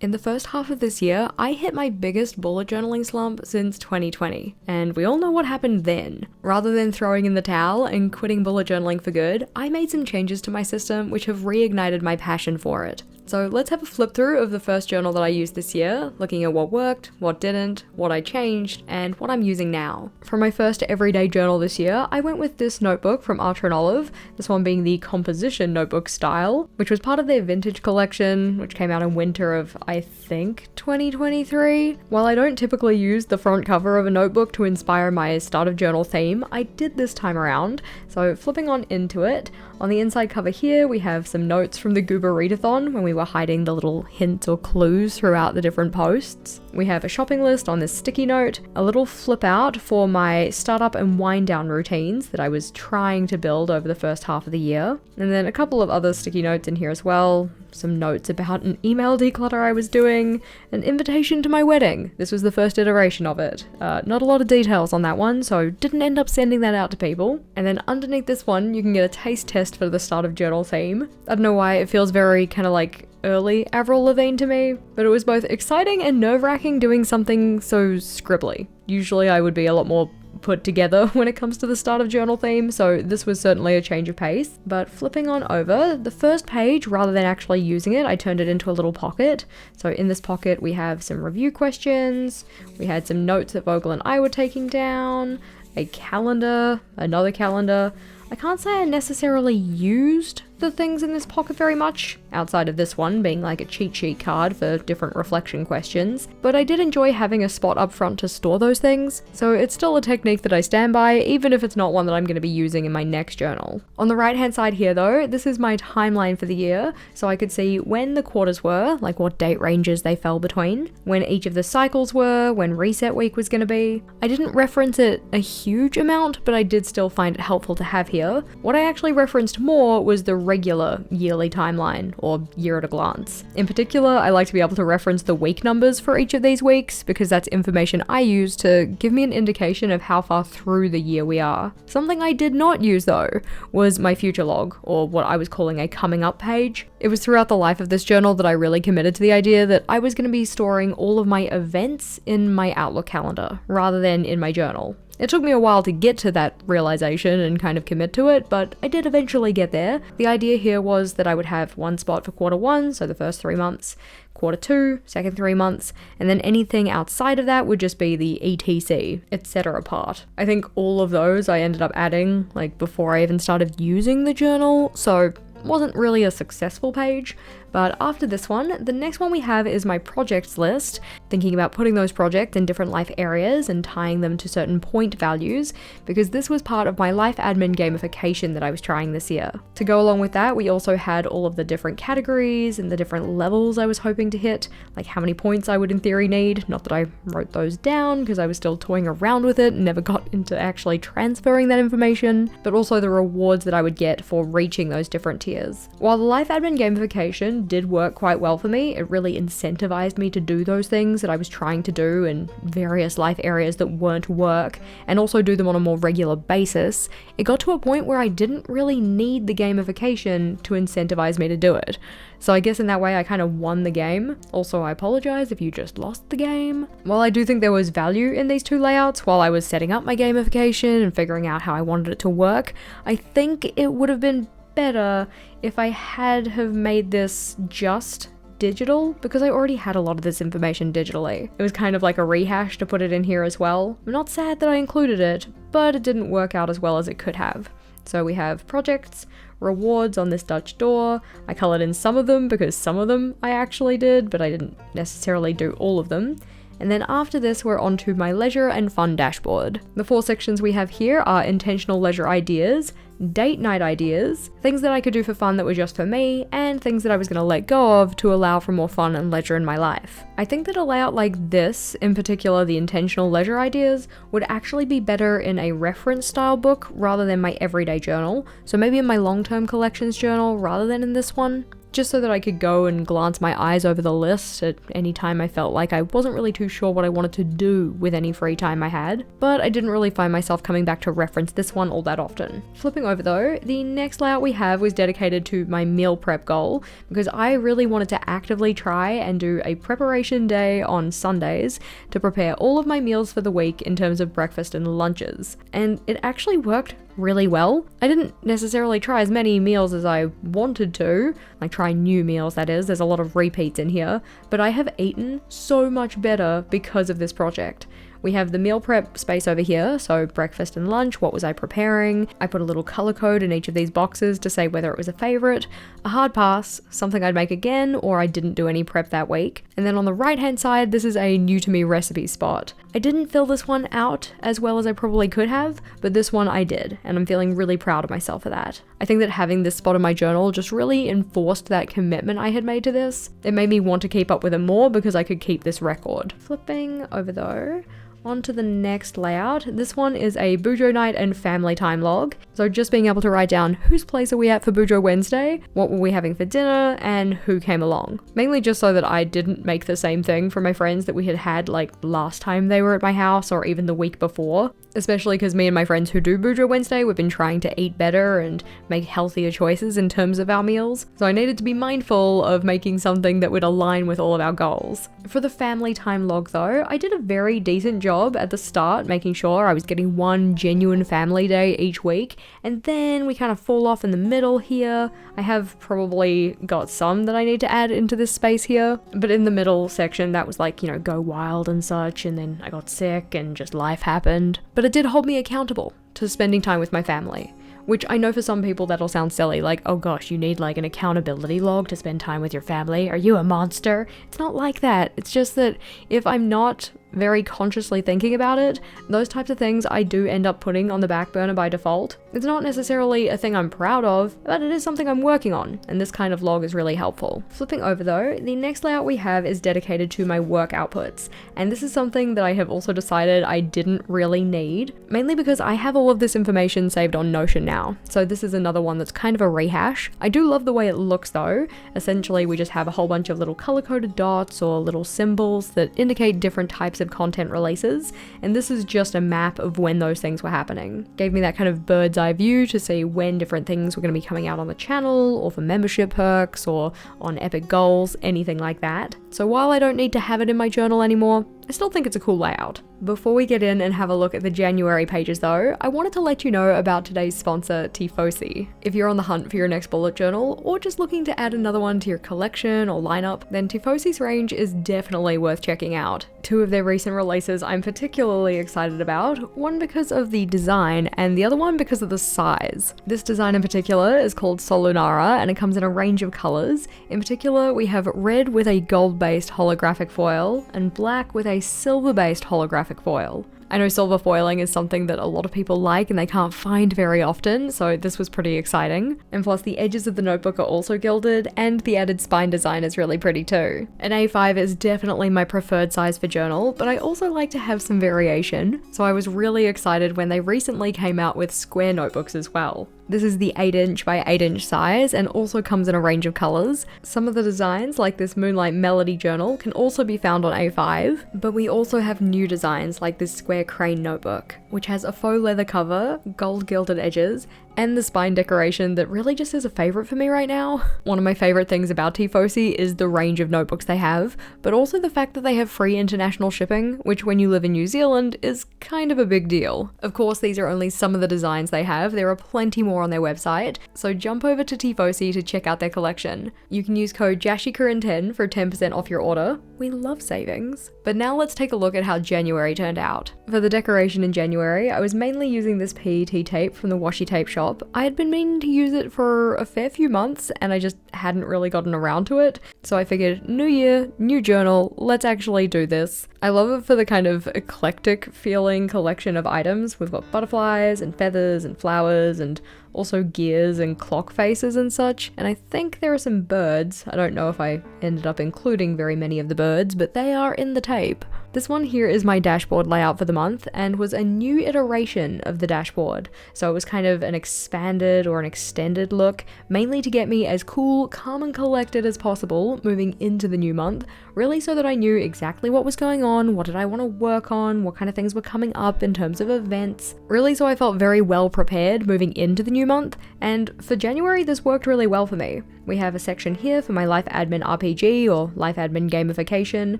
In the first half of this year, I hit my biggest bullet journaling slump since 2020, and we all know what happened then. Rather than throwing in the towel and quitting bullet journaling for good, I made some changes to my system which have reignited my passion for it. So let's have a flip through of the first journal that I used this year, looking at what worked, what didn't, what I changed, and what I'm using now. For my first everyday journal this year, I went with this notebook from Archer & Olive, this one being the composition notebook style, which was part of their vintage collection, which came out in winter of, I think, 2023. While I don't typically use the front cover of a notebook to inspire my start of journal theme, I did this time around, so flipping on into it, on the inside cover here we have some notes from the Goober Readathon when we were hiding the little hints or clues throughout the different posts. We have a shopping list on this sticky note, a little flip out for my startup and wind down routines that I was trying to build over the first half of the year, and then a couple of other sticky notes in here as well, some notes about an email declutter I was doing, an invitation to my wedding. This was the first iteration of it. Not a lot of details on that one, so didn't end up sending that out to people. And then underneath this one, you can get a taste test for the start of journal theme. I don't know why, it feels very kind of like early Avril Lavigne to me, but it was both exciting and nerve-wracking doing something so scribbly. Usually I would be a lot more put together when it comes to the start of journal theme, so this was certainly a change of pace. But flipping on over, the first page, rather than actually using it, I turned it into a little pocket. So in this pocket we have some review questions, we had some notes that Vogel and I were taking down, a calendar, another calendar. I can't say I necessarily used the things in this pocket very much, outside of this one being like a cheat sheet card for different reflection questions, but I did enjoy having a spot up front to store those things, so it's still a technique that I stand by, even if it's not one that I'm going to be using in my next journal. On the right hand side here though, this is my timeline for the year, so I could see when the quarters were, like what date ranges they fell between, when each of the cycles were, when reset week was going to be. I didn't reference it a huge amount, but I did still find it helpful to have here. What I actually referenced more was the regular yearly timeline, or year at a glance. In particular, I like to be able to reference the week numbers for each of these weeks, because that's information I use to give me an indication of how far through the year we are. Something I did not use though was my future log, or what I was calling a coming up page. It was throughout the life of this journal that I really committed to the idea that I was going to be storing all of my events in my Outlook calendar, rather than in my journal. It took me a while to get to that realization and kind of commit to it, but I did eventually get there. The idea here was that I would have one spot for quarter one, so the first 3 months, quarter two, second 3 months, and then anything outside of that would just be the ETC, etc. part. I think all of those I ended up adding, like before I even started using the journal, so wasn't really a successful page. But after this one, the next one we have is my projects list, thinking about putting those projects in different life areas and tying them to certain point values, because this was part of my life admin gamification that I was trying this year. To go along with that, we also had all of the different categories and the different levels I was hoping to hit, like how many points I would in theory need. Not that I wrote those down because I was still toying around with it and never got into actually transferring that information, but also the rewards that I would get for reaching those different tiers. While the life admin gamification did work quite well for me, it really incentivized me to do those things that I was trying to do in various life areas that weren't work, and also do them on a more regular basis. It got to a point where I didn't really need the gamification to incentivize me to do it. So I guess in that way I kind of won the game. Also, I apologize if you just lost the game. While I do think there was value in these two layouts while I was setting up my gamification and figuring out how I wanted it to work, I think it would have been better if I had have made this just digital, because I already had a lot of this information digitally. It was kind of like a rehash to put it in here as well. I'm not sad that I included it, but it didn't work out as well as it could have. So we have projects, rewards on this Dutch door. I colored in some of them because some of them I actually did, but I didn't necessarily do all of them. And then after this, we're on to my leisure and fun dashboard. The 4 sections we have here are intentional leisure ideas, date night ideas, things that I could do for fun that were just for me, and things that I was going to let go of to allow for more fun and leisure in my life. I think that a layout like this, in particular the intentional leisure ideas, would actually be better in a reference style book rather than my everyday journal, so maybe in my long-term collections journal rather than in this one. just so that I could go and glance my eyes over the list at any time I felt like I wasn't really too sure what I wanted to do with any free time I had, but I didn't really find myself coming back to reference this one all that often. Flipping over though, the next layout we have was dedicated to my meal prep goal, because I really wanted to actively try and do a preparation day on Sundays to prepare all of my meals for the week in terms of breakfast and lunches. And it actually worked really well. I didn't necessarily try as many meals as I wanted to, like try new meals that is, there's a lot of repeats in here, but I have eaten so much better because of this project. We have the meal prep space over here, so breakfast and lunch, what was I preparing? I put a little color code in each of these boxes to say whether it was a favorite, a hard pass, something I'd make again, or I didn't do any prep that week. And then on the right hand side, this is a new to me recipe spot. I didn't fill this one out as well as I probably could have, but this one I did, and I'm feeling really proud of myself for that. I think that having this spot in my journal just really enforced that commitment I had made to this. It made me want to keep up with it more because I could keep this record. Flipping over though, on to the next layout. This one is a Bujo night and family time log. So just being able to write down whose place are we at for Bujo Wednesday, what were we having for dinner, and who came along. Mainly just so that I didn't make the same thing for my friends that we had had like last time they were at my house or even the week before. Especially because me and my friends who do Bujo Wednesday, we've been trying to eat better and make healthier choices in terms of our meals. So I needed to be mindful of making something that would align with all of our goals. For the family time log though, I did a very decent job at the start, making sure I was getting one genuine family day each week, and then we kind of fall off in the middle here. I have probably got some that I need to add into this space here, but in the middle section that was like, you know, go wild and such, and then I got sick and just life happened. But it did hold me accountable to spending time with my family, which I know for some people that'll sound silly, like, oh gosh, you need like an accountability log to spend time with your family. Are you a monster? It's not like that. It's just that if I'm not very consciously thinking about it, those types of things I do end up putting on the back burner by default. It's not necessarily a thing I'm proud of, but it is something I'm working on, and this kind of log is really helpful. Flipping over though, the next layout we have is dedicated to my work outputs, and this is something that I have also decided I didn't really need, mainly because I have all of this information saved on Notion now, so this is another one that's kind of a rehash. I do love the way it looks though. Essentially we just have a whole bunch of little color-coded dots or little symbols that indicate different types of content releases, and this is just a map of when those things were happening. Gave me that kind of bird's eye view to see when different things were going to be coming out on the channel, or for membership perks, or on epic goals, anything like that. So while I don't need to have it in my journal anymore, I still think it's a cool layout. Before we get in and have a look at the January pages though, I wanted to let you know about today's sponsor, Tifosi. If you're on the hunt for your next bullet journal, or just looking to add another one to your collection or lineup, then Tifosi's range is definitely worth checking out. Two of their recent releases I'm particularly excited about, one because of the design and the other one because of the size. This design in particular is called Solunara, and it comes in a range of colors. In particular, we have red with a gold-based holographic foil and black with a silver-based holographic foil. I know silver foiling is something that a lot of people like and they can't find very often, so this was pretty exciting. And plus the edges of the notebook are also gilded, and the added spine design is really pretty too. An A5 is definitely my preferred size for journal, but I also like to have some variation, so I was really excited when they recently came out with square notebooks as well. This is the 8" by 8" size and also comes in a range of colors. Some of the designs, like this Moonlight Melody journal, can also be found on A5, but we also have new designs like this square crane notebook, which has a faux leather cover, gold gilded edges, and the spine decoration that really just is a favorite for me right now. One of my favorite things about Tifosi is the range of notebooks they have, but also the fact that they have free international shipping, which when you live in New Zealand is kind of a big deal. Of course, these are only some of the designs they have. There are plenty more on their website, so jump over to Tifosi to check out their collection. You can use code JashiiCorrin10 for 10% off your order. We love savings. But now let's take a look at how January turned out. For the decoration in January, I was mainly using this PET tape from the washi tape shop. I had been meaning to use it for a fair few months and I just hadn't really gotten around to it. So I figured, new year, new journal, let's actually do this. I love it for the kind of eclectic feeling collection of items. We've got butterflies and feathers and flowers and also gears and clock faces and such. And I think there are some birds. I don't know if I ended up including very many of the birds, but they are in the tape. This one here is my dashboard layout for the month and was a new iteration of the dashboard. So it was kind of an expanded or an extended look, mainly to get me as cool, calm and collected as possible moving into the new month, really so that I knew exactly what was going on, what did I want to work on, what kind of things were coming up in terms of events, really so I felt very well prepared moving into the new month, and for January this worked really well for me. We have a section here for my Life Admin RPG or Life Admin gamification,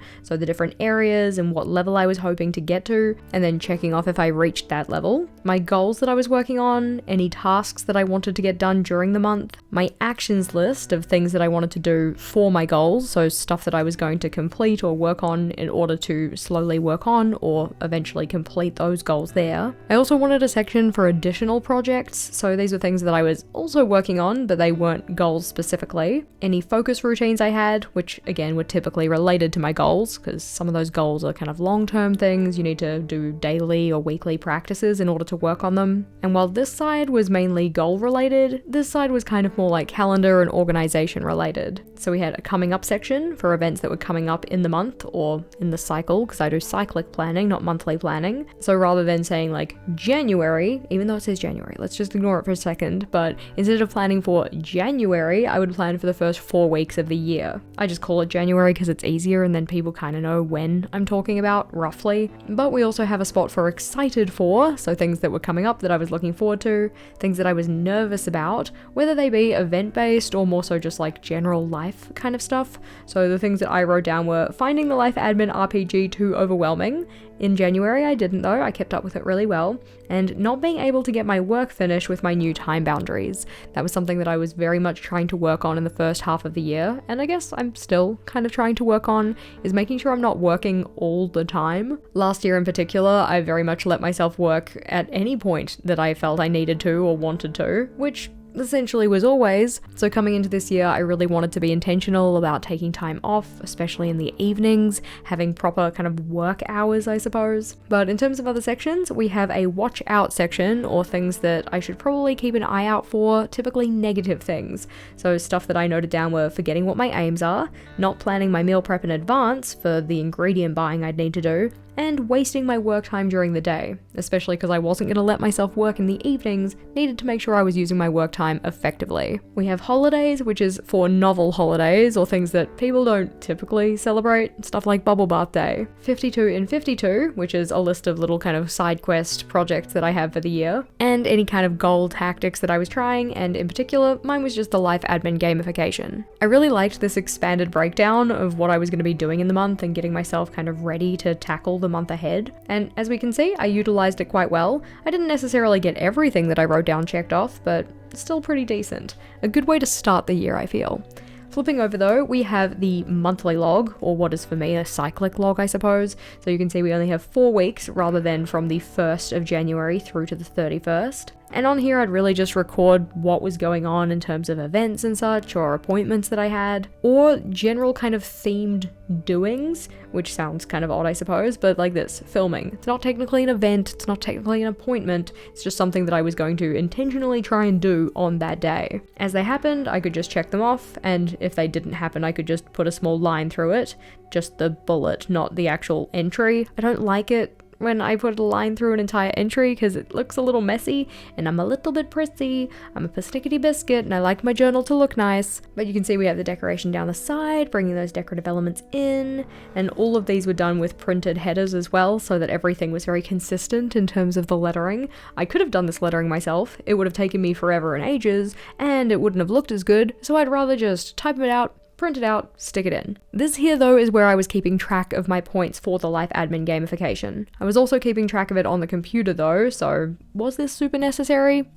so the different areas and what level I was hoping to get to, and then checking off if I reached that level, my goals that I was working on, any tasks that I wanted to get done during the month, my actions list of things that I wanted to do for my goals, so stuff that I was going to complete or work on in order to slowly work on or eventually complete those goals there. I also wanted a section for additional projects, so these were things that I was also working on, but they weren't goals specifically. Any focus routines I had, which again were typically related to my goals, because some of those goals are kind of long-term things, you need to do daily or weekly practices in order to work on them. And while this side was mainly goal related, this side was kind of more like calendar and organization related. So we had a coming up section for events that were coming up in the month or in the cycle, because I do cyclic planning, not monthly planning. So rather than saying like January, even though it says January, let's just ignore it for a second, but instead of planning for January, I would plan for the first 4 weeks of the year. I just call it January because it's easier and then people kind of know when I'm talking about, roughly. But we also have a spot for excited for, so things that were coming up that I was looking forward to, things that I was nervous about, whether they be event-based or more so just like general life kind of stuff. So the things that I wrote down were finding the Life Admin RPG too overwhelming. In January I didn't though, I kept up with it really well, and not being able to get my work finished with my new time boundaries. That was something that I was very much trying to work on in the first half of the year, and I guess I'm still kind of trying to work on, is making sure I'm not working all the time. Last year in particular, I very much let myself work at any point that I felt I needed to or wanted to, which essentially was always. So coming into this year, I really wanted to be intentional about taking time off, especially in the evenings, having proper kind of work hours, I suppose. But in terms of other sections, we have a watch out section, or things that I should probably keep an eye out for, typically negative things. So stuff that I noted down were forgetting what my aims are, not planning my meal prep in advance for the ingredient buying I'd need to do, and wasting my work time during the day, especially because I wasn't going to let myself work in the evenings, needed to make sure I was using my work time effectively. We have holidays, which is for novel holidays or things that people don't typically celebrate, stuff like Bubble Bath Day. 52 in 52, which is a list of little kind of side quest projects that I have for the year, and any kind of goal tactics that I was trying, and in particular, mine was just the Life Admin gamification. I really liked this expanded breakdown of what I was going to be doing in the month and getting myself kind of ready to tackle the month ahead, and as we can see, I utilized it quite well. I didn't necessarily get everything that I wrote down checked off, but still pretty decent. A good way to start the year, I feel. Flipping over though, we have the monthly log, or what is for me a cyclic log, I suppose. So you can see we only have 4 weeks rather than from the 1st of January through to the 31st. And on here I'd really just record what was going on in terms of events and such, or appointments that I had, or general kind of themed doings, which sounds kind of odd I suppose, but like this, filming. It's not technically an event, it's not technically an appointment, it's just something that I was going to intentionally try and do on that day. As they happened, I could just check them off, and if they didn't happen, I could just put a small line through it, just the bullet, not the actual entry. I don't like it when I put a line through an entire entry because it looks a little messy and I'm a little bit prissy. I'm a persnickety biscuit and I like my journal to look nice. But you can see we have the decoration down the side, bringing those decorative elements in, and all of these were done with printed headers as well so that everything was very consistent in terms of the lettering. I could have done this lettering myself, it would have taken me forever and ages, and it wouldn't have looked as good, so I'd rather just type it out, print it out, stick it in. This here though is where I was keeping track of my points for the Life Admin gamification. I was also keeping track of it on the computer though, so was this super necessary?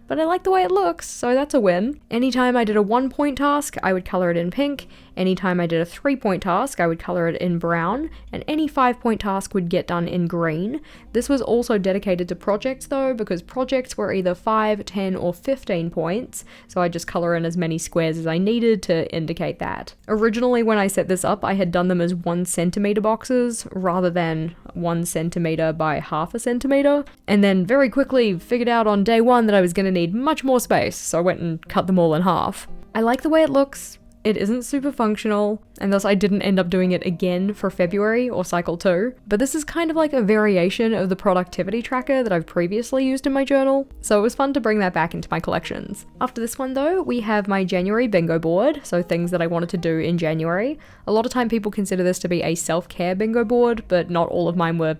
But I like the way it looks, so that's a win. Anytime I did a 1-point task, I would color it in pink. Anytime I did a 3-point task, I would color it in brown, and any 5-point task would get done in green. This was also dedicated to projects though, because projects were either 5, 10, or 15 points, so I just color in as many squares as I needed to indicate that. Originally, when I set this up, I had done them as 1 centimeter boxes, rather than 1 centimeter by half a centimeter, and then very quickly figured out on day 1 that I was going to need much more space, so I went and cut them all in half. I like the way it looks. It isn't super functional, and thus I didn't end up doing it again for February or cycle 2, but this is kind of like a variation of the productivity tracker that I've previously used in my journal, so it was fun to bring that back into my collections. After this one though, we have my January bingo board, so things that I wanted to do in January. A lot of time people consider this to be a self-care bingo board, but not all of mine were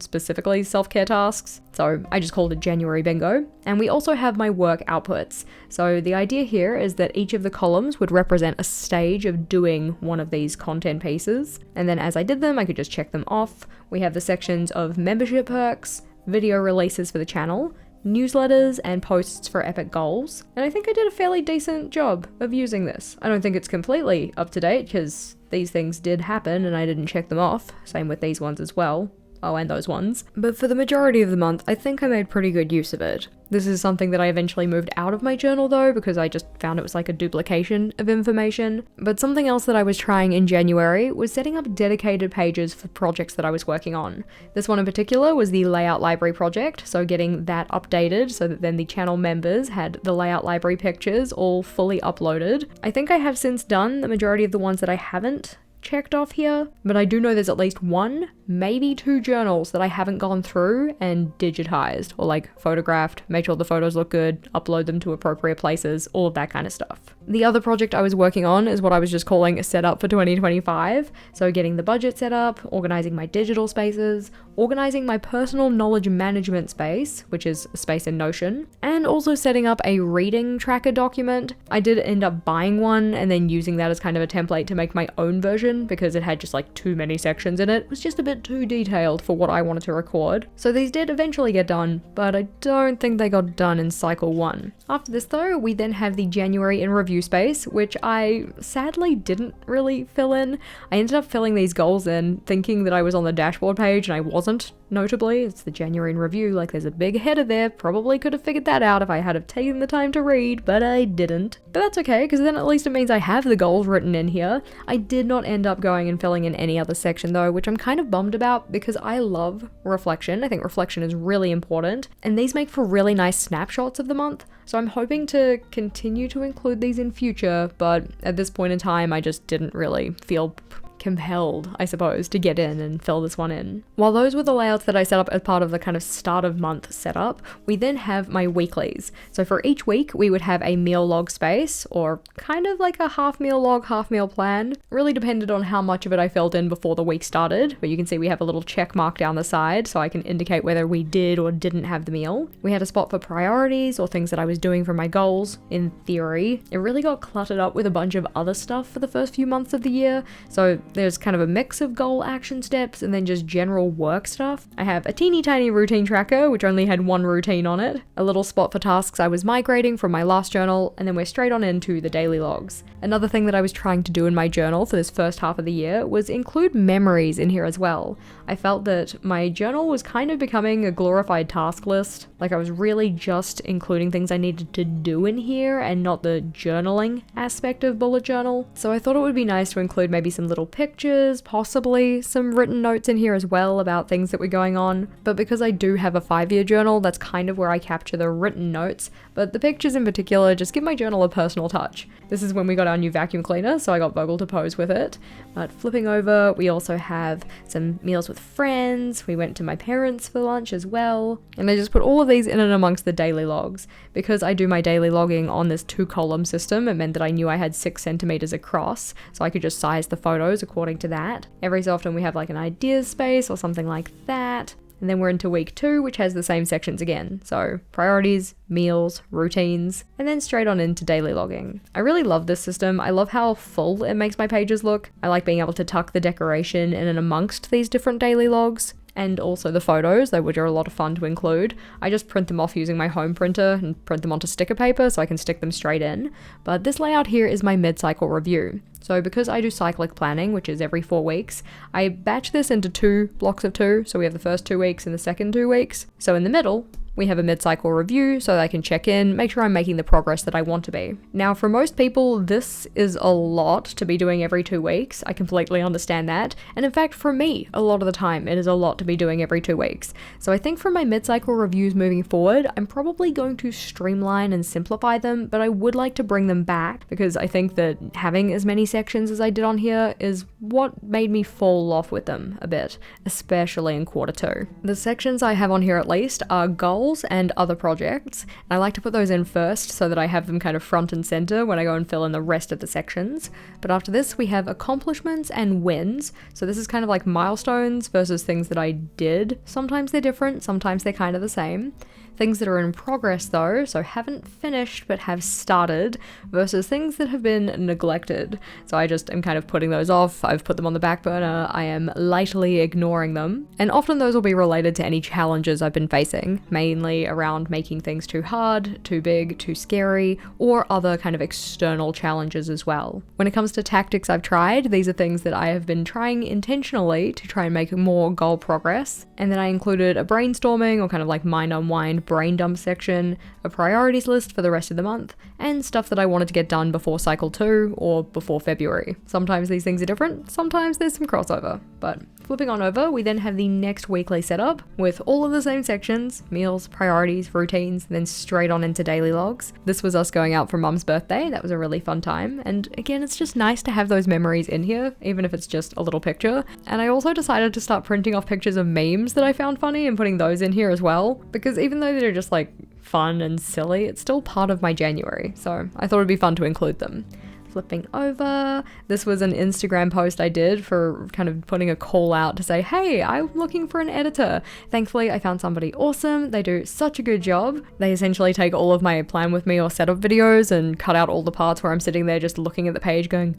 specifically self-care tasks, so I just called it January bingo. And we also have my work outputs. So the idea here is that each of the columns would represent a stage of doing one of these content pieces, and then as I did them I could just check them off. We have the sections of membership perks, video releases for the channel, newsletters, and posts for epic goals, and I think I did a fairly decent job of using this. I don't think it's completely up to date because these things did happen and I didn't check them off, same with these ones as well. Oh, and those ones. But for the majority of the month, I think I made pretty good use of it. This is something that I eventually moved out of my journal though, because I just found it was like a duplication of information. But something else that I was trying in January was setting up dedicated pages for projects that I was working on. This one in particular was the layout library project, so getting that updated so that then the channel members had the layout library pictures all fully uploaded. I think I have since done the majority of the ones that I haven't checked off here, but I do know there's at least 1, maybe 2 journals that I haven't gone through and digitized or like photographed, made sure the photos look good, upload them to appropriate places, all of that kind of stuff. The other project I was working on is what I was just calling a setup for 2025. So getting the budget set up, organizing my digital spaces, organizing my personal knowledge management space, which is a space in Notion, and also setting up a reading tracker document. I did end up buying one and then using that as kind of a template to make my own version because it had just like too many sections in it. It was just a bit too detailed for what I wanted to record. So these did eventually get done, but I don't think they got done in cycle 1. After this though, we then have the January in review space, which I sadly didn't really fill in. I ended up filling these goals in thinking that I was on the dashboard page and I wasn't. Notably, it's the January in review, like there's a big header there. Probably could have figured that out if I had have taken the time to read, but I didn't. But that's okay, because then at least it means I have the goals written in here. I did not end up going and filling in any other section though, which I'm kind of bummed about because I love reflection. I think reflection is really important, and these make for really nice snapshots of the month. So I'm hoping to continue to include these in future, but at this point in time, I just didn't really feel compelled, I suppose, to get in and fill this one in. While those were the layouts that I set up as part of the kind of start of month setup, we then have my weeklies. So for each week, we would have a meal log space, or kind of like a half meal log, half meal plan. Really depended on how much of it I filled in before the week started, but you can see we have a little check mark down the side so I can indicate whether we did or didn't have the meal. We had a spot for priorities or things that I was doing for my goals. In theory, it really got cluttered up with a bunch of other stuff for the first few months of the year, so there's kind of a mix of goal action steps and then just general work stuff. I have a teeny tiny routine tracker, which only had 1 routine on it, a little spot for tasks I was migrating from my last journal, and then we're straight on into the daily logs. Another thing that I was trying to do in my journal for this first half of the year was include memories in here as well. I felt that my journal was kind of becoming a glorified task list, like I was really just including things I needed to do in here and not the journaling aspect of bullet journal. So I thought it would be nice to include maybe some little pictures, possibly some written notes in here as well about things that were going on. But because I do have a 5-year journal, that's kind of where I capture the written notes, but the pictures in particular just give my journal a personal touch. This is when we got our new vacuum cleaner, so I got Vogel to pose with it. But flipping over, we also have some meals with friends. We went to my parents for lunch as well. And I just put all of these in and amongst the daily logs. Because I do my daily logging on this 2-column system, it meant that I knew I had 6 centimeters across, so I could just size the photos according to that. Every so often we have like an ideas space or something like that. And then we're into week 2, which has the same sections again. So priorities, meals, routines, and then straight on into daily logging. I really love this system. I love how full it makes my pages look. I like being able to tuck the decoration in and amongst these different daily logs. And also the photos, which are a lot of fun to include. I just print them off using my home printer and print them onto sticker paper so I can stick them straight in. But this layout here is my mid-cycle review. So because I do cyclic planning, which is every 4 weeks, I batch this into 2 blocks of 2. So we have the first 2 weeks and the second 2 weeks. So in the middle, we have a mid-cycle review so that I can check in, make sure I'm making the progress that I want to be. Now, for most people, this is a lot to be doing every 2 weeks. I completely understand that. And in fact, for me, a lot of the time, it is a lot to be doing every 2 weeks. So I think for my mid-cycle reviews moving forward, I'm probably going to streamline and simplify them, but I would like to bring them back because I think that having as many sections as I did on here is what made me fall off with them a bit, especially in quarter 2. The sections I have on here at least are goals and other projects. And I like to put those in first so that I have them kind of front and center when I go and fill in the rest of the sections. But after this, we have accomplishments and wins. So this is kind of like milestones versus things that I did. Sometimes they're different, sometimes they're kind of the same. Things that are in progress though, so haven't finished but have started, versus things that have been neglected. So I just am kind of putting those off, I've put them on the back burner, I am lightly ignoring them. And often those will be related to any challenges I've been facing, mainly around making things too hard, too big, too scary, or other kind of external challenges as well. When it comes to tactics I've tried, these are things that I have been trying intentionally to try and make more goal progress. And then I included a brainstorming or kind of like mind unwind brain dump section, a priorities list for the rest of the month, and stuff that I wanted to get done before cycle 2 or before February. Sometimes these things are different, sometimes there's some crossover, but flipping on over, we then have the next weekly setup with all of the same sections, meals, priorities, routines, then straight on into daily logs. This was us going out for Mum's birthday, that was a really fun time, and again, it's just nice to have those memories in here, even if it's just a little picture. And I also decided to start printing off pictures of memes that I found funny and putting those in here as well, because even though they're just like fun and silly, it's still part of my January, so I thought it'd be fun to include them. Flipping over, this was an Instagram post I did for kind of putting a call out to say, hey, I'm looking for an editor. Thankfully, I found somebody awesome. They do such a good job. They essentially take all of my plan with me or setup videos and cut out all the parts where I'm sitting there just looking at the page going,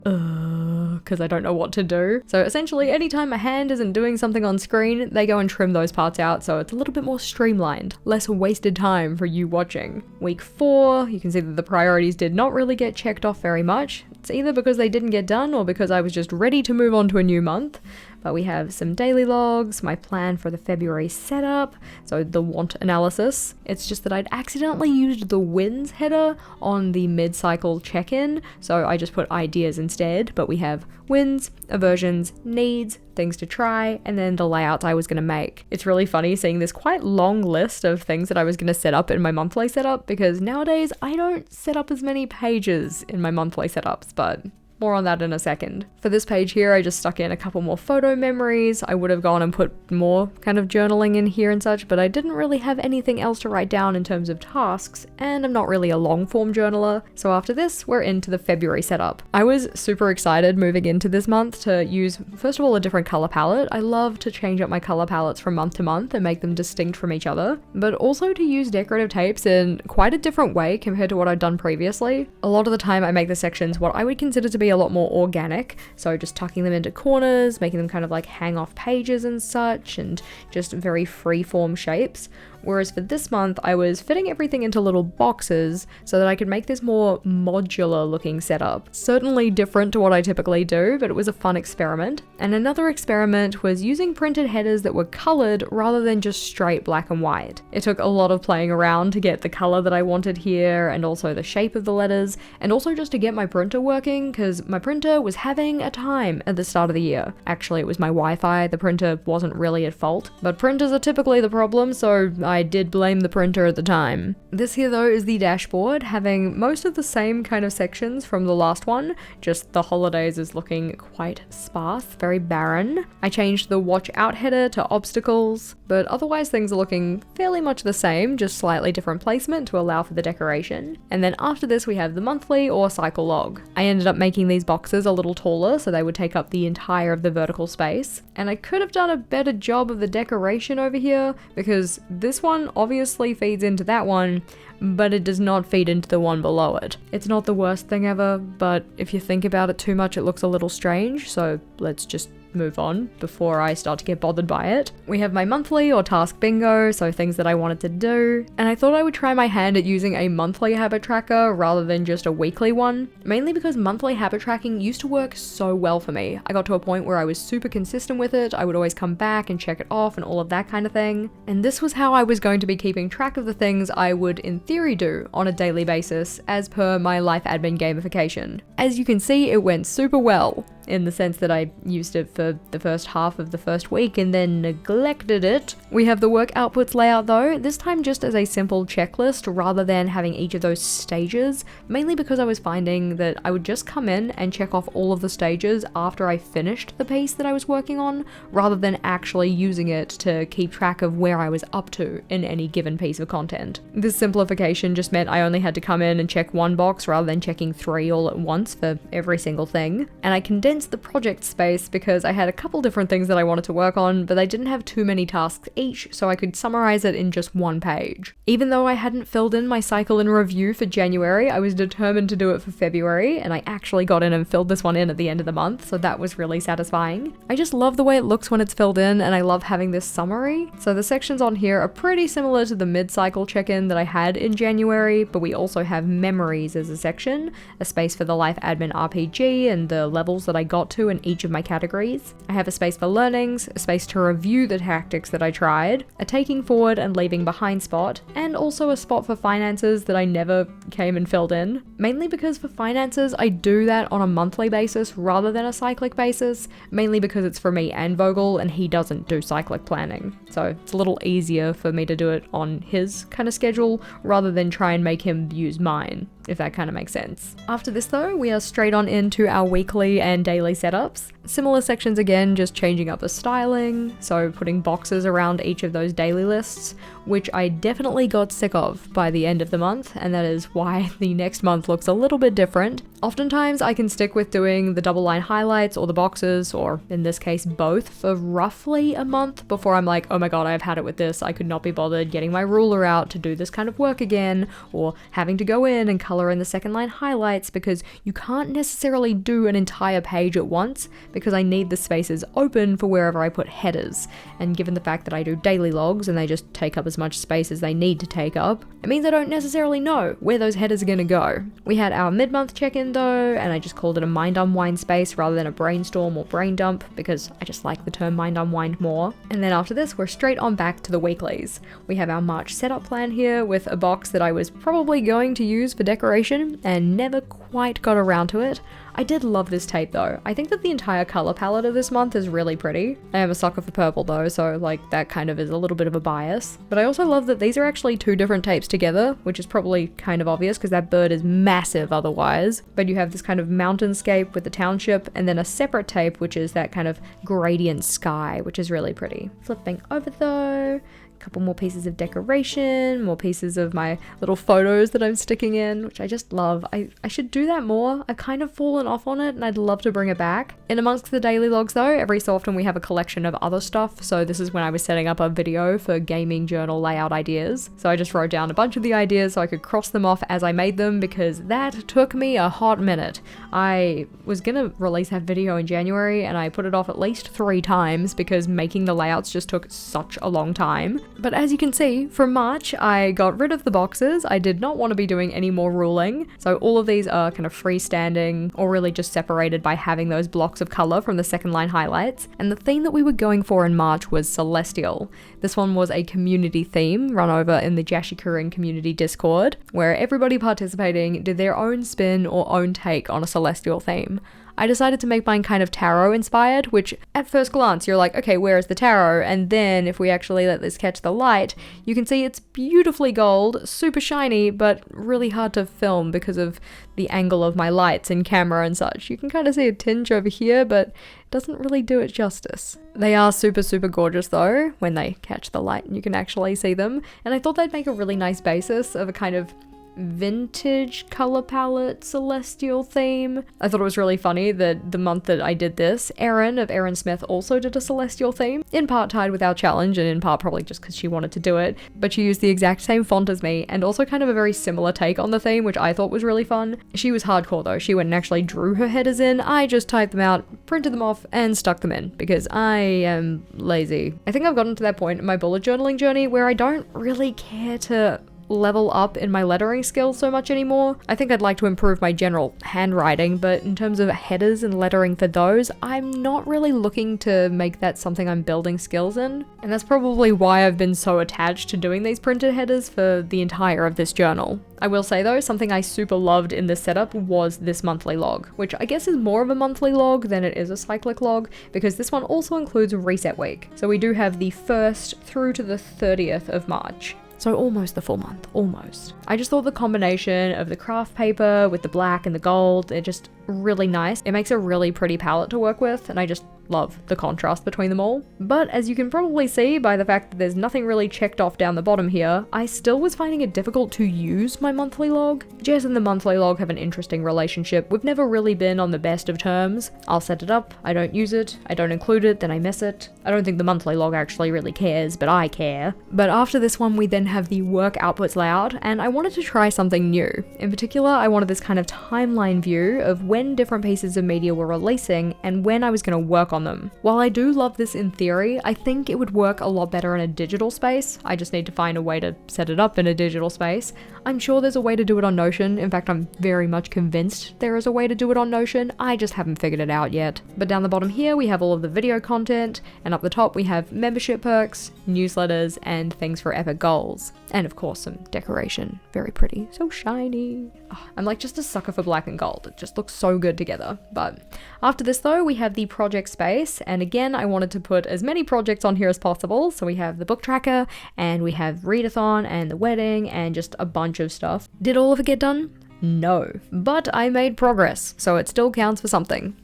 because I don't know what to do. So essentially, anytime my hand isn't doing something on screen, they go and trim those parts out so it's a little bit more streamlined, less wasted time for you watching. Week 4, you can see that the priorities did not really get checked off very much. It's either because they didn't get done or because I was just ready to move on to a new month. But we have some daily logs, my plan for the February setup, so the want analysis. It's just that I'd accidentally used the wins header on the mid-cycle check-in, so I just put ideas instead, but we have wins, aversions, needs, things to try, and then the layouts I was going to make. It's really funny seeing this quite long list of things that I was going to set up in my monthly setup, because nowadays I don't set up as many pages in my monthly setups, but more on that in a second. For this page here, I just stuck in a couple more photo memories. I would have gone and put more kind of journaling in here and such, but I didn't really have anything else to write down in terms of tasks, and I'm not really a long form journaler. So after this, we're into the February setup. I was super excited moving into this month to use, first of all, a different color palette. I love to change up my color palettes from month to month and make them distinct from each other, but also to use decorative tapes in quite a different way compared to what I'd done previously. A lot of the time I make the sections what I would consider to be a lot more organic, so just tucking them into corners, making them kind of like hang off pages and such, and just very free form shapes. Whereas for this month, I was fitting everything into little boxes so that I could make this more modular looking setup. Certainly different to what I typically do, but it was a fun experiment. And another experiment was using printed headers that were colored rather than just straight black and white. It took a lot of playing around to get the color that I wanted here, and also the shape of the letters, and also just to get my printer working, because my printer was having a time at the start of the year. Actually, it was my Wi-Fi, the printer wasn't really at fault, but printers are typically the problem, so I did blame the printer at the time. This here though is the dashboard, having most of the same kind of sections from the last one, just the holidays is looking quite sparse, very barren. I changed the watch out header to obstacles, but otherwise things are looking fairly much the same, just slightly different placement to allow for the decoration. And then after this we have the monthly or cycle log. I ended up making these boxes a little taller so they would take up the entire of the vertical space, and I could have done a better job of the decoration over here, because this one obviously feeds into that one, but it does not feed into the one below it. It's not the worst thing ever, but if you think about it too much, it looks a little strange, so let's just move on before I start to get bothered by it. We have my monthly or task bingo, so things that I wanted to do. And I thought I would try my hand at using a monthly habit tracker rather than just a weekly one, mainly because monthly habit tracking used to work so well for me. I got to a point where I was super consistent with it, I would always come back and check it off and all of that kind of thing. And this was how I was going to be keeping track of the things I would in theory do on a daily basis as per my life admin gamification. As you can see, it went super well, in the sense that I used it for the first half of the first week and then neglected it. We have the work outputs layout though, this time just as a simple checklist rather than having each of those stages, mainly because I was finding that I would just come in and check off all of the stages after I finished the piece that I was working on, rather than actually using it to keep track of where I was up to in any given piece of content. This simplification just meant I only had to come in and check one box rather than checking 3 all at once for every single thing, and I condensed the project space because I had a couple different things that I wanted to work on, but I didn't have too many tasks each, so I could summarize it in just one page. Even though I hadn't filled in my cycle in review for January, I was determined to do it for February, and I actually got in and filled this one in at the end of the month, so that was really satisfying. I just love the way it looks when it's filled in, and I love having this summary. So the sections on here are pretty similar to the mid-cycle check-in that I had in January, but we also have memories as a section, a space for the life admin RPG and the levels that I got to in each of my categories. I have a space for learnings, a space to review the tactics that I tried, a taking forward and leaving behind spot, and also a spot for finances that I never came and filled in. Mainly because for finances, I do that on a monthly basis rather than a cyclic basis, mainly because it's for me and Vogel and he doesn't do cyclic planning. So it's a little easier for me to do it on his kind of schedule rather than try and make him use mine, if that kind of makes sense. After this though, we are straight on into our weekly and daily setups. Similar sections again, just changing up the styling, so putting boxes around each of those daily lists, which I definitely got sick of by the end of the month, and that is why the next month looks a little bit different. Oftentimes I can stick with doing the double line highlights or the boxes, or in this case both, for roughly a month before I'm like, oh my god, I've had it with this, I could not be bothered getting my ruler out to do this kind of work again, or having to go in and color in the second line highlights, because you can't necessarily do an entire page at once because I need the spaces open for wherever I put headers, and given the fact that I do daily logs and they just take up as much space as they need to take up, it means I don't necessarily know where those headers are gonna go. We had our mid-month check-in though, and I just called it a mind unwind space rather than a brainstorm or brain dump because I just like the term mind unwind more. And then after this, we're straight on back to the weeklies. We have our March setup plan here with a box that I was probably going to use for decoration and never quite got around to it. I did love this tape though. I think that the entire color palette of this month is really pretty. I am a sucker for purple though, so like that kind of is a little bit of a bias. But I also love that these are actually 2 different tapes together, which is probably kind of obvious because that bird is massive otherwise. But you have this kind of mountainscape with the township, and then a separate tape which is that kind of gradient sky, which is really pretty. Flipping over though, couple more pieces of decoration, more pieces of my little photos that I'm sticking in, which I just love. I should do that more. I've kind of fallen off on it and I'd love to bring it back. In amongst the daily logs though, every so often we have a collection of other stuff. So this is when I was setting up a video for gaming journal layout ideas. So I just wrote down a bunch of the ideas so I could cross them off as I made them, because that took me a hot minute. I was gonna release that video in January and I put it off at least 3 times because making the layouts just took such a long time. But as you can see, from March, I got rid of the boxes. I did not want to be doing any more ruling. So all of these are kind of freestanding or really just separated by having those blocks of color from the second line highlights. And the theme that we were going for in March was Celestial. This one was a community theme run over in the JashiiCorrin community Discord, where everybody participating did their own spin or own take on a celestial theme. I decided to make mine kind of tarot inspired, which at first glance you're like, okay, where is the tarot? And then if we actually let this catch the light, you can see it's beautifully gold, super shiny, but really hard to film because of the angle of my lights and camera and such. You can kind of see a tinge over here, but it doesn't really do it justice. They are super, super gorgeous though, when they catch the light and you can actually see them. And I thought they'd make a really nice basis of a kind of vintage color palette celestial theme. I thought it was really funny that the month that I did this, Erin of Erin Smith also did a celestial theme, in part tied with our challenge and in part probably just because she wanted to do it, but she used the exact same font as me and also kind of a very similar take on the theme, which I thought was really fun. She was hardcore though. She went and actually drew her headers in. I just typed them out, printed them off, and stuck them in because I am lazy. I think I've gotten to that point in my bullet journaling journey where I don't really care to level up in my lettering skills so much anymore. I think I'd like to improve my general handwriting, but in terms of headers and lettering for those, I'm not really looking to make that something I'm building skills in. And that's probably why I've been so attached to doing these printed headers for the entire of this journal. I will say though, something I super loved in this setup was this monthly log, which I guess is more of a monthly log than it is a cyclic log, because this one also includes reset week. So we do have the 1st through to the 30th of March. So almost the full month, almost. I just thought the combination of the craft paper with the black and the gold, they're just really nice. It makes a really pretty palette to work with, and I just love the contrast between them all. But as you can probably see by the fact that there's nothing really checked off down the bottom here, I still was finding it difficult to use my monthly log. Jess and the monthly log have an interesting relationship. We've never really been on the best of terms. I'll set it up, I don't use it, I don't include it, then I miss it. I don't think the monthly log actually really cares, but I care. But after this one, we then have the work outputs layout, and I wanted to try something new. In particular, I wanted this kind of timeline view of when different pieces of media were releasing and when I was going to work on them. While I do love this in theory, I think it would work a lot better in a digital space. I just need to find a way to set it up in a digital space. I'm sure there's a way to do it on Notion. In fact, I'm very much convinced there is a way to do it on Notion. I just haven't figured it out yet. But down the bottom here, we have all of the video content, and up the top we have membership perks, newsletters, and things for epic goals. And of course, some decoration. Very pretty. So shiny. Oh, I'm like just a sucker for black and gold. It just looks so good together. But after this though, we have the project space. And again, I wanted to put as many projects on here as possible. So we have the book tracker, and we have readathon, and the wedding, and just a bunch of stuff. Did all of it get done? No. But I made progress, so it still counts for something.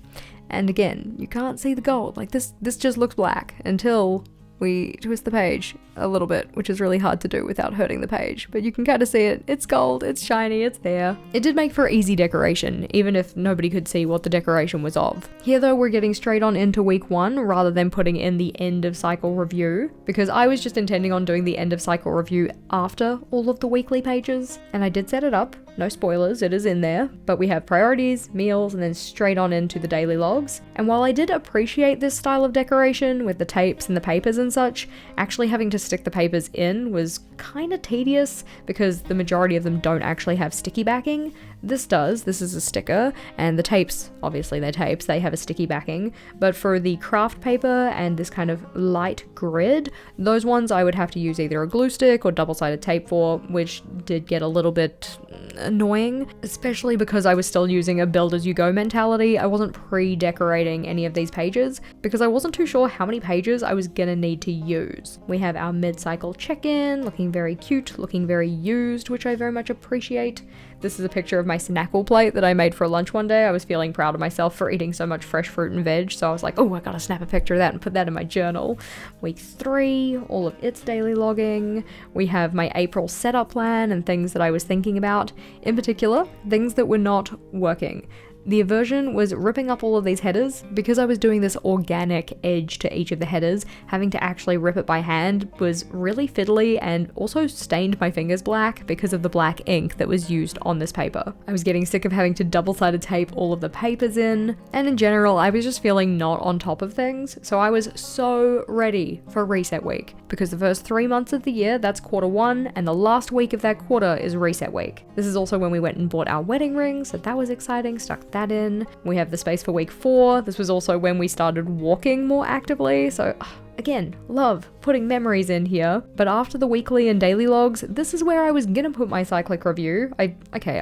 And again, you can't see the gold. Like this just looks black until we twist the page a little bit, which is really hard to do without hurting the page, but you can kind of see it. It's gold, it's shiny, it's there. It did make for easy decoration, even if nobody could see what the decoration was of. Here though, we're getting straight on into week 1 rather than putting in the end of cycle review, because I was just intending on doing the end of cycle review after all of the weekly pages, and I did set it up. No spoilers, it is in there, but we have priorities, meals, and then straight on into the daily logs. And while I did appreciate this style of decoration with the tapes and the papers and such, actually having to stick the papers in was kind of tedious because the majority of them don't actually have sticky backing. This does, this is a sticker, and the tapes, obviously they're tapes, they have a sticky backing, but for the craft paper and this kind of light grid, those ones I would have to use either a glue stick or double-sided tape for, which did get a little bit annoying, especially because I was still using a build-as-you-go mentality. I wasn't pre-decorating any of these pages because I wasn't too sure how many pages I was gonna need to use. We have our mid-cycle check-in, looking very cute, looking very used, which I very much appreciate. This is a picture of my snackle plate that I made for lunch one day. I was feeling proud of myself for eating so much fresh fruit and veg, so I was like, oh, I gotta snap a picture of that and put that in my journal. Week 3, all of its daily logging. We have my April setup plan and things that I was thinking about. In particular, things that were not working. The aversion was ripping up all of these headers. Because I was doing this organic edge to each of the headers, having to actually rip it by hand was really fiddly and also stained my fingers black because of the black ink that was used on this paper. I was getting sick of having to double-sided tape all of the papers in, and in general, I was just feeling not on top of things, so I was so ready for reset week. Because the first 3 months of the year, that's quarter 1, and the last week of that quarter is reset week. This is also when we went and bought our wedding rings, so that was exciting, stuck that in. We have the space for week 4. This was also when we started walking more actively, so again, love putting memories in here. But after the weekly and daily logs, this is where I was gonna put my cyclic review. I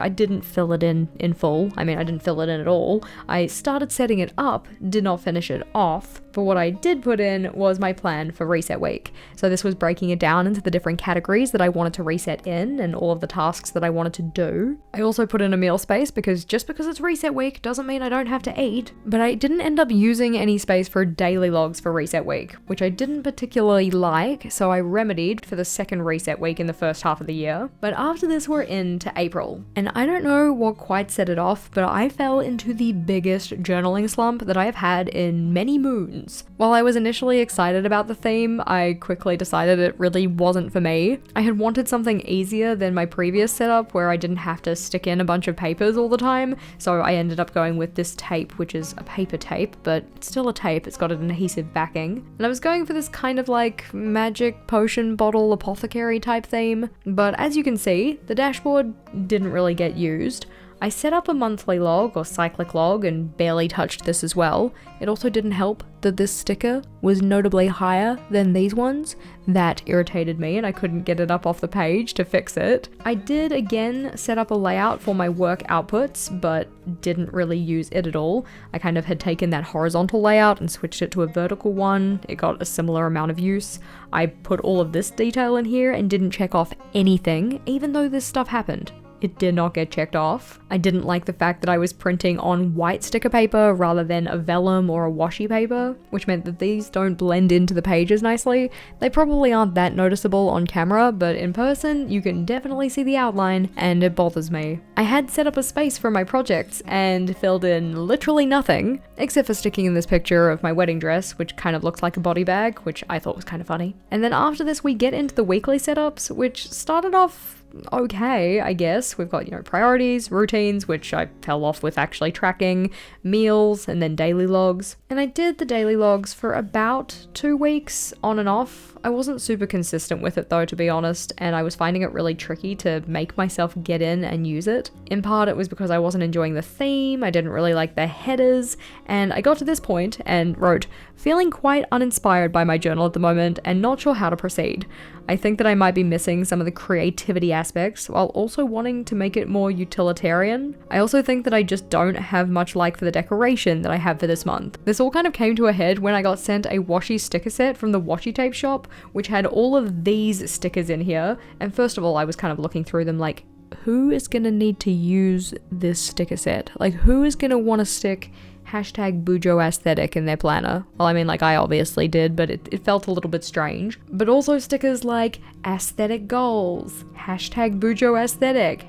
didn't fill it in full. I mean, I didn't fill it in at all. I started setting it up, did not finish it off. But what I did put in was my plan for reset week. So this was breaking it down into the different categories that I wanted to reset in and all of the tasks that I wanted to do. I also put in a meal space because just because it's reset week doesn't mean I don't have to eat. But I didn't end up using any space for daily logs for reset week, which which I didn't particularly like, so I remedied for the second reset week in the first half of the year. But after this, we're into April. And I don't know what quite set it off, but I fell into the biggest journaling slump that I have had in many moons. While I was initially excited about the theme, I quickly decided it really wasn't for me. I had wanted something easier than my previous setup where I didn't have to stick in a bunch of papers all the time, so I ended up going with this tape, which is a paper tape, but it's still a tape, it's got an adhesive backing. And I was going for this kind of like magic potion bottle apothecary type theme, but as you can see, the dashboard didn't really get used. I set up a monthly log or cyclic log and barely touched this as well. It also didn't help that this sticker was notably higher than these ones. That irritated me and I couldn't get it up off the page to fix it. I did again set up a layout for my work outputs, but didn't really use it at all. I kind of had taken that horizontal layout and switched it to a vertical one. It got a similar amount of use. I put all of this detail in here and didn't check off anything, even though this stuff happened. It did not get checked off. I didn't like the fact that I was printing on white sticker paper rather than a vellum or a washi paper, which meant that these don't blend into the pages nicely. They probably aren't that noticeable on camera, but in person, you can definitely see the outline, and it bothers me. I had set up a space for my projects and filled in literally nothing, except for sticking in this picture of my wedding dress, which kind of looks like a body bag, which I thought was kind of funny. And then after this, we get into the weekly setups, which started off okay, I guess. We've got, priorities, routines, which I fell off with actually tracking, meals, and then daily logs. And I did the daily logs for about 2 weeks, on and off. I wasn't super consistent with it though, to be honest, and I was finding it really tricky to make myself get in and use it. In part, it was because I wasn't enjoying the theme, I didn't really like the headers, and I got to this point and wrote, "Feeling quite uninspired by my journal at the moment and not sure how to proceed. I think that I might be missing some of the creativity aspects while also wanting to make it more utilitarian. I also think that I just don't have much like for the decoration that I have for this month." This all kind of came to a head when I got sent a washi sticker set from the washi tape shop, which had all of these stickers in here. And first of all, I was kind of looking through them like, who is gonna need to use this sticker set? Like, who is gonna want to stick #Bujo aesthetic in their planner? Well, I mean, like, I obviously did, but it felt a little bit strange. But also stickers like aesthetic goals, #Bujo aesthetic,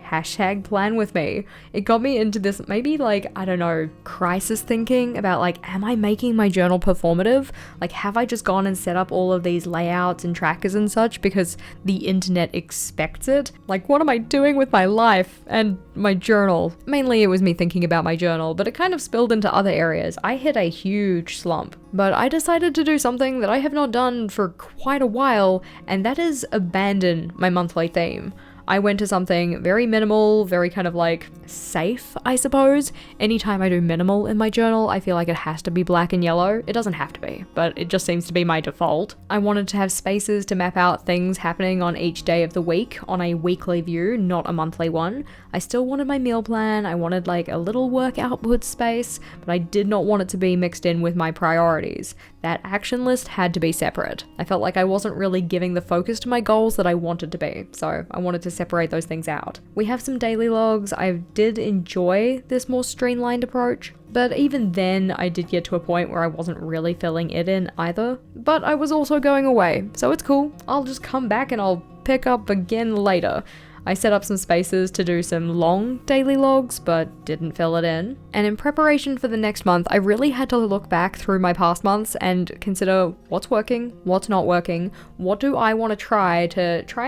#plan with me. It got me into this maybe like, I don't know, crisis thinking about like, am I making my journal performative? Like, have I just gone and set up all of these layouts and trackers and such because the internet expects it? Like, what am I doing with my life and my journal? Mainly it was me thinking about my journal, but it kind of spilled into other areas. I hit a huge slump, but I decided to do something that I have not done for quite a while, and that is abandon my monthly theme. I went to something very minimal, very kind of like safe, I suppose. Anytime I do minimal in my journal, I feel like it has to be black and yellow. It doesn't have to be, but it just seems to be my default. I wanted to have spaces to map out things happening on each day of the week on a weekly view, not a monthly one. I still wanted my meal plan, I wanted like a little work output space, but I did not want it to be mixed in with my priorities. That action list had to be separate. I felt like I wasn't really giving the focus to my goals that I wanted to be, so I wanted to separate those things out. We have some daily logs. I did enjoy this more streamlined approach, but even then I did get to a point where I wasn't really filling it in either. But I was also going away, so it's cool. I'll just come back and I'll pick up again later. I set up some spaces to do some long daily logs, but didn't fill it in. And in preparation for the next month, I really had to look back through my past months and consider what's working, what's not working, what do I want to try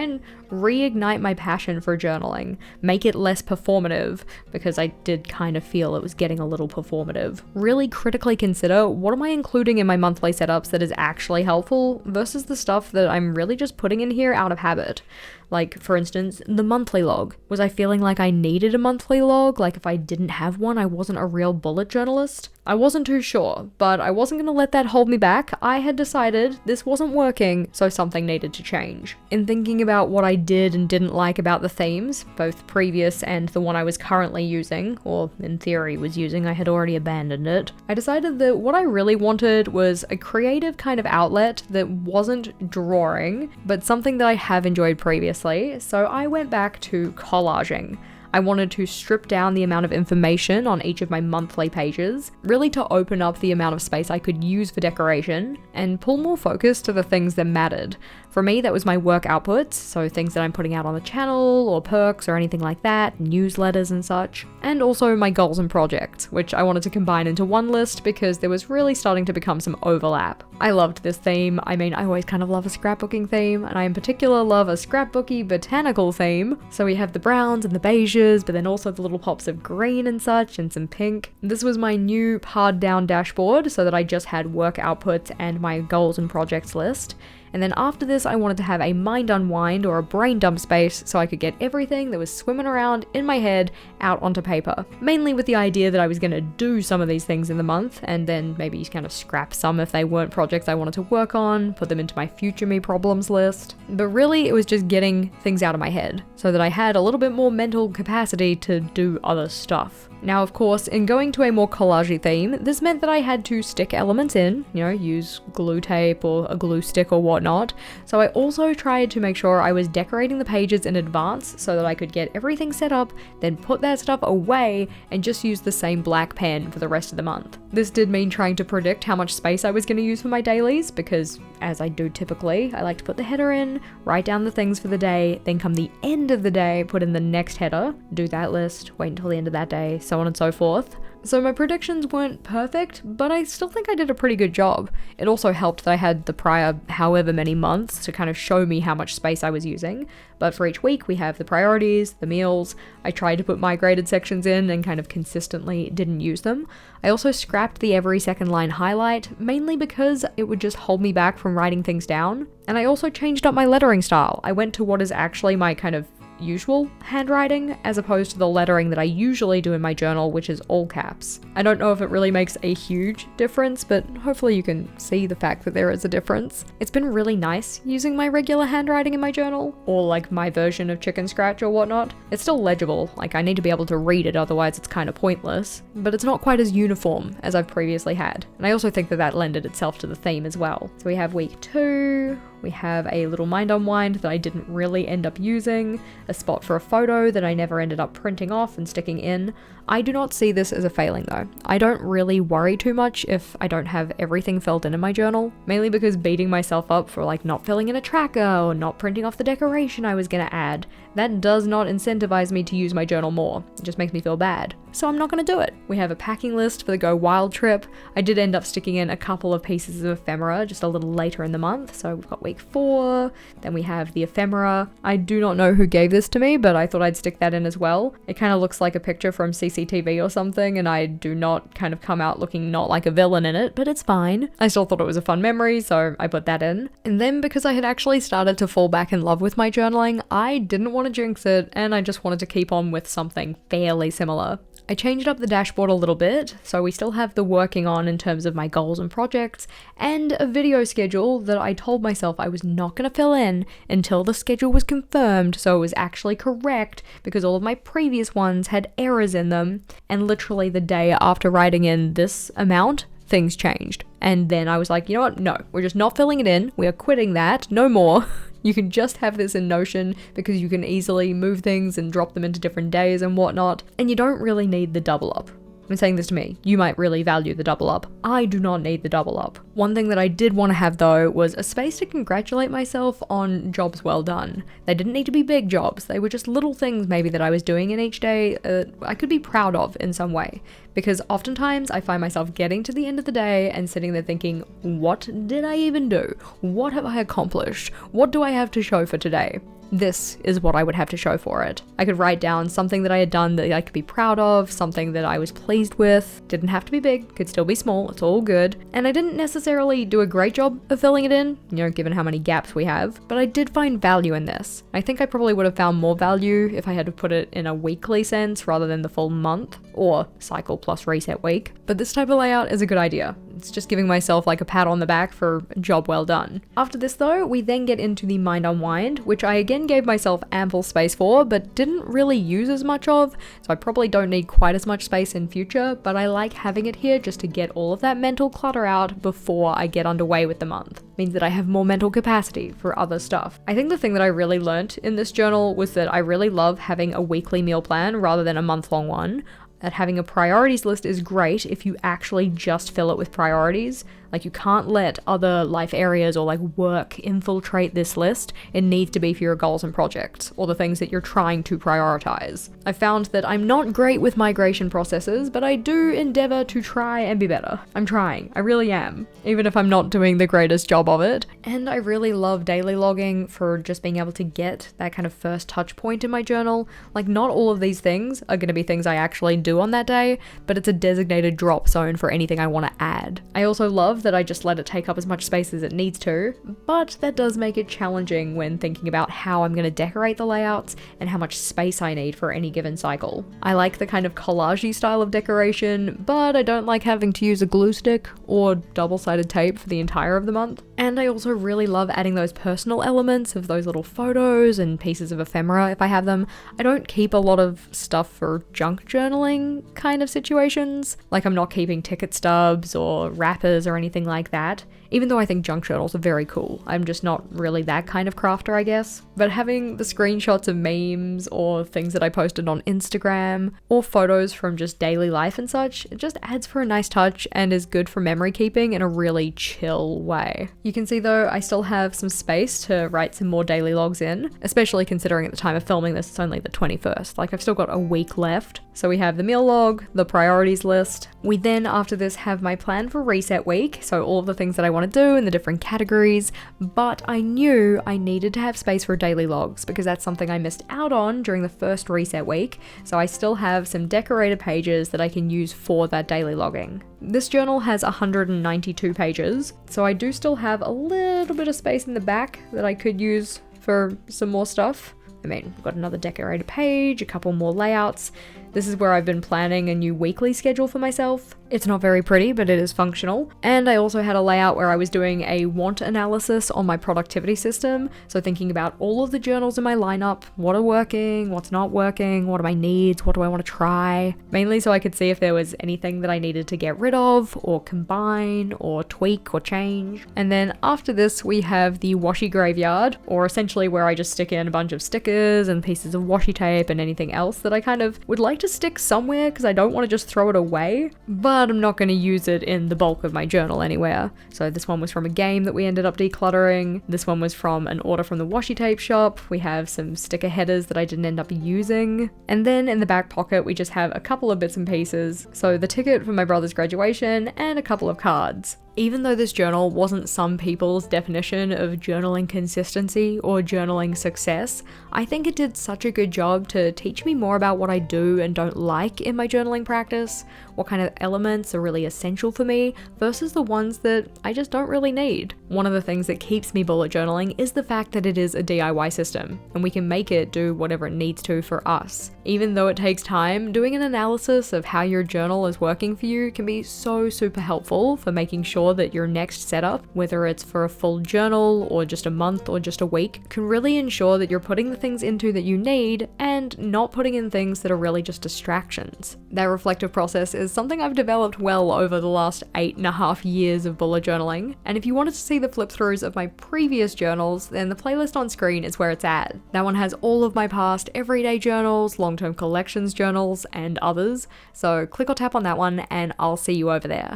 and reignite my passion for journaling, make it less performative, because I did kind of feel it was getting a little performative. Really critically consider, what am I including in my monthly setups that is actually helpful versus the stuff that I'm really just putting in here out of habit. Like, for instance, the monthly log. Was I feeling like I needed a monthly log? Like, if I didn't have one, I wasn't a real bullet journalist? I wasn't too sure, but I wasn't going to let that hold me back. I had decided this wasn't working, so something needed to change. In thinking about what I did and didn't like about the themes, both previous and the one I was currently using, or in theory was using, I had already abandoned it, I decided that what I really wanted was a creative kind of outlet that wasn't drawing, but something that I have enjoyed previously, so I went back to collaging. I wanted to strip down the amount of information on each of my monthly pages, really to open up the amount of space I could use for decoration, and pull more focus to the things that mattered. For me, that was my work outputs, so things that I'm putting out on the channel, or perks or anything like that, newsletters and such, and also my goals and projects, which I wanted to combine into one list because there was really starting to become some overlap. I loved this theme. I mean, I always kind of love a scrapbooking theme, and I in particular love a scrapbooky botanical theme. So we have the browns and the beiges, but then also the little pops of green and such, and some pink. This was my new pared down dashboard so that I just had work outputs and my goals and projects list. And then after this, I wanted to have a mind unwind or a brain dump space so I could get everything that was swimming around in my head out onto paper. Mainly with the idea that I was going to do some of these things in the month and then maybe kind of scrap some if they weren't projects I wanted to work on, put them into my future me problems list. But really, it was just getting things out of my head so that I had a little bit more mental capacity to do other stuff. Now, of course, in going to a more collage-y theme, this meant that I had to stick elements in, use glue tape or a glue stick or whatnot. So I also tried to make sure I was decorating the pages in advance so that I could get everything set up, then put that stuff away and just use the same black pen for the rest of the month. This did mean trying to predict how much space I was going to use for my dailies because, as I do typically, I like to put the header in, write down the things for the day, then come the end of the day, put in the next header, do that list, wait until the end of that day, so on and so forth. So my predictions weren't perfect, but I still think I did a pretty good job. It also helped that I had the prior however many months to kind of show me how much space I was using. But for each week we have the priorities, the meals. I tried to put my graded sections in and kind of consistently didn't use them. I also scrapped the every second line highlight, mainly because it would just hold me back from writing things down. And I also changed up my lettering style. I went to what is actually my kind of usual handwriting as opposed to the lettering that I usually do in my journal, which is all caps. I don't know if it really makes a huge difference, but hopefully you can see the fact that there is a difference. It's been really nice using my regular handwriting in my journal, or like my version of chicken scratch or whatnot. It's still legible, like I need to be able to read it, otherwise it's kind of pointless, but it's not quite as uniform as I've previously had. And I also think that that lended itself to the theme as well. So we have week 2, we have a little mind unwind that I didn't really end up using, a spot for a photo that I never ended up printing off and sticking in. I do not see this as a failing though. I don't really worry too much if I don't have everything filled in my journal, mainly because beating myself up for like not filling in a tracker or not printing off the decoration I was gonna add, that does not incentivize me to use my journal more. It just makes me feel bad. So I'm not gonna do it. We have a packing list for the Go Wild trip. I did end up sticking in a couple of pieces of ephemera just a little later in the month. So we've got week 4, then we have the ephemera. I do not know who gave this to me, but I thought I'd stick that in as well. It kind of looks like a picture from CCTV or something, and I do not kind of come out looking not like a villain in it, but it's fine. I still thought it was a fun memory, so I put that in. And then because I had actually started to fall back in love with my journaling, I didn't want to jinx it, and I just wanted to keep on with something fairly similar. I changed up the dashboard a little bit, so we still have the working on in terms of my goals and projects, and a video schedule that I told myself I was not going to fill in until the schedule was confirmed, so it was actually correct, because all of my previous ones had errors in them, and literally the day after writing in this amount, things changed. And then I was like, you know what, no, we're just not filling it in, we are quitting that, no more. You can just have this in Notion because you can easily move things and drop them into different days and whatnot, and you don't really need the double up. I'm saying this to me, you might really value the double up. I do not need the double up. One thing that I did want to have though was a space to congratulate myself on jobs well done. They didn't need to be big jobs, they were just little things maybe that I was doing in each day I could be proud of in some way. Because oftentimes I find myself getting to the end of the day and sitting there thinking, what did I even do? What have I accomplished? What do I have to show for today? This is what I would have to show for it. I could write down something that I had done that I could be proud of, something that I was pleased with. Didn't have to be big, could still be small, it's all good. And I didn't necessarily do a great job of filling it in, given how many gaps we have, but I did find value in this. I think I probably would have found more value if I had to put it in a weekly sense rather than the full month, or cycle plus reset week. But this type of layout is a good idea. It's just giving myself like a pat on the back for a job well done. After this though, we then get into the mind unwind, which I again gave myself ample space for, but didn't really use as much of, so I probably don't need quite as much space in future, but I like having it here just to get all of that mental clutter out before I get underway with the month. Means that I have more mental capacity for other stuff. I think the thing that I really learnt in this journal was that I really love having a weekly meal plan rather than a month-long one. That having a priorities list is great if you actually just fill it with priorities. Like, you can't let other life areas or like work infiltrate this list. It needs to be for your goals and projects, or the things that you're trying to prioritize. I found that I'm not great with migration processes, but I do endeavor to try and be better. I'm trying, I really am, even if I'm not doing the greatest job of it. And I really love daily logging for just being able to get that kind of first touch point in my journal. Like, not all of these things are going to be things I actually do on that day, but it's a designated drop zone for anything I want to add. I also love that I just let it take up as much space as it needs to, but that does make it challenging when thinking about how I'm going to decorate the layouts and how much space I need for any given cycle. I like the kind of collage-y style of decoration, but I don't like having to use a glue stick or double-sided tape for the entire of the month. And I also really love adding those personal elements of those little photos and pieces of ephemera if I have them. I don't keep a lot of stuff for junk journaling kind of situations. Like, I'm not keeping ticket stubs or wrappers or anything like that, even though I think junk journals are very cool. I'm just not really that kind of crafter, I guess. But having the screenshots of memes or things that I posted on Instagram or photos from just daily life and such, it just adds for a nice touch and is good for memory keeping in a really chill way. You can see though, I still have some space to write some more daily logs in, especially considering at the time of filming this, it's only the 21st. Like, I've still got a week left. So we have the meal log, the priorities list. We then, after this, have my plan for reset week, so all of the things that I want to do in the different categories, but I knew I needed to have space for daily logs because that's something I missed out on during the first reset week, so I still have some decorated pages that I can use for that daily logging. This journal has 192 pages, so I do still have a little bit of space in the back that I could use for some more stuff. I mean, I've got another decorated page, a couple more layouts. This is where I've been planning a new weekly schedule for myself. It's not very pretty, but it is functional. And I also had a layout where I was doing a want analysis on my productivity system. So thinking about all of the journals in my lineup, what are working, what's not working, what are my needs, what do I want to try? Mainly so I could see if there was anything that I needed to get rid of, or combine, or tweak, or change. And then after this, we have the washi graveyard, or essentially where I just stick in a bunch of stickers and pieces of washi tape and anything else that I kind of would like to stick somewhere because I don't want to just throw it away, but I'm not going to use it in the bulk of my journal anywhere. So this one was from a game that we ended up decluttering. This one was from an order from the washi tape shop. We have some sticker headers that I didn't end up using. And then in the back pocket, we just have a couple of bits and pieces. So the ticket for my brother's graduation and a couple of cards. Even though this journal wasn't some people's definition of journaling consistency or journaling success, I think it did such a good job to teach me more about what I do and don't like in my journaling practice, what kind of elements are really essential for me versus the ones that I just don't really need. One of the things that keeps me bullet journaling is the fact that it is a DIY system, and we can make it do whatever it needs to for us. Even though it takes time, doing an analysis of how your journal is working for you can be so super helpful for making sure that your next setup, whether it's for a full journal or just a month or just a week, can really ensure that you're putting the things into that you need and not putting in things that are really just distractions. That reflective process is something I've developed well over the last 8.5 years of bullet journaling, and if you wanted to see the flip throughs of my previous journals, then the playlist on screen is where it's at. That one has all of my past everyday journals, long-term collections journals, and others, so click or tap on that one and I'll see you over there.